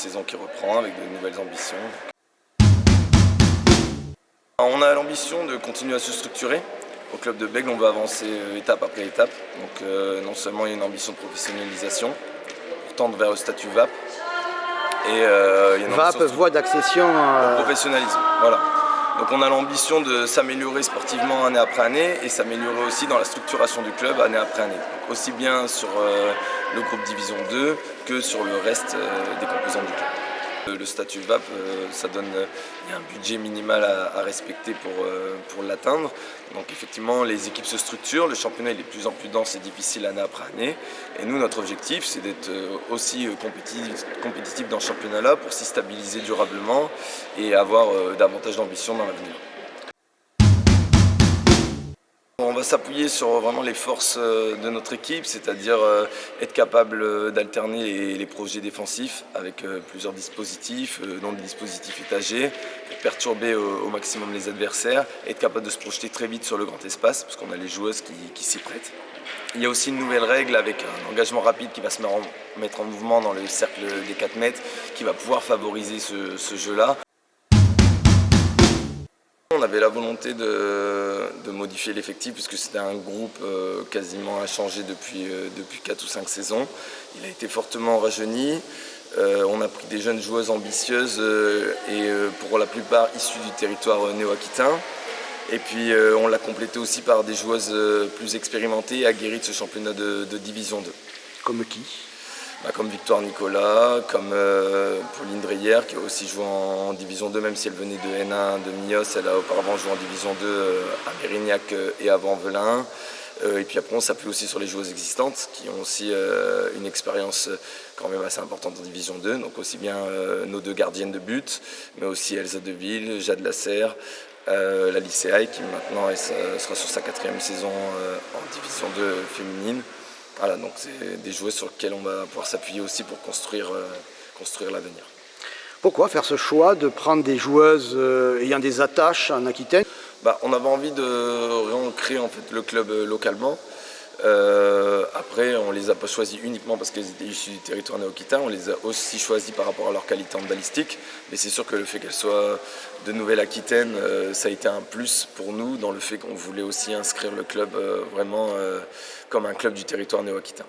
saison qui reprend avec de nouvelles ambitions. On a l'ambition de continuer à se structurer. Au club de Bègles, on veut avancer étape après étape. Donc non seulement il y a une ambition de professionnalisation, pour tendre vers le statut VAP, et il y a une VAP, voie d'accession au professionnalisme. Voilà. Donc on a l'ambition de s'améliorer sportivement année après année et s'améliorer aussi dans la structuration du club année après année. Donc, aussi bien sur le groupe Division 2 que sur le reste des composants du club. Le statut VAP, ça donne il y a un budget minimal à respecter pour l'atteindre. Donc effectivement, les équipes se structurent, le championnat il est de plus en plus dense et difficile année après année. Et nous, notre objectif, c'est d'être aussi compétitif dans ce championnat-là pour s'y stabiliser durablement et avoir davantage d'ambition dans l'avenir. On va s'appuyer sur vraiment les forces de notre équipe, c'est-à-dire être capable d'alterner les projets défensifs avec plusieurs dispositifs, dont des dispositifs étagés, perturber au maximum les adversaires, être capable de se projeter très vite sur le grand espace, parce qu'on a les joueuses qui s'y prêtent. Il y a aussi une nouvelle règle avec un engagement rapide qui va se mettre en mouvement dans le cercle des 4 mètres, qui va pouvoir favoriser ce jeu-là. On avait la volonté de modifier l'effectif puisque c'était un groupe quasiment inchangé depuis 4 ou 5 saisons. Il a été fortement rajeuni. On a pris des jeunes joueuses ambitieuses et pour la plupart issues du territoire néo-aquitain. Et puis on l'a complété aussi par des joueuses plus expérimentées et aguerries de ce championnat de Division 2. Comme qui ? Comme Victoire Nicolas, comme Pauline Dreyer qui a aussi joué en Division 2, même si elle venait de N1 de Mios, elle a auparavant joué en Division 2 à Mérignac et avant Velin. Et puis après on s'appuie aussi sur les joueuses existantes qui ont aussi une expérience quand même assez importante en Division 2, donc aussi bien nos 2 gardiennes de but, mais aussi Elsa Deville, Jade Lasserre, la lycéaille qui maintenant sera sur sa 4e saison en Division 2 féminine. Voilà, donc c'est des joueuses sur lesquelles on va pouvoir s'appuyer aussi pour construire l'avenir. Pourquoi faire ce choix de prendre des joueuses ayant des attaches en Aquitaine ? On avait envie de réancrer en fait, le club localement. Après, on ne les a pas choisis uniquement parce qu'elles étaient issues du territoire néo-aquitain, on les a aussi choisis par rapport à leur qualité en balistique. Mais c'est sûr que le fait qu'elles soient de Nouvelle-Aquitaine, ça a été un plus pour nous dans le fait qu'on voulait aussi inscrire le club vraiment comme un club du territoire néo-aquitain.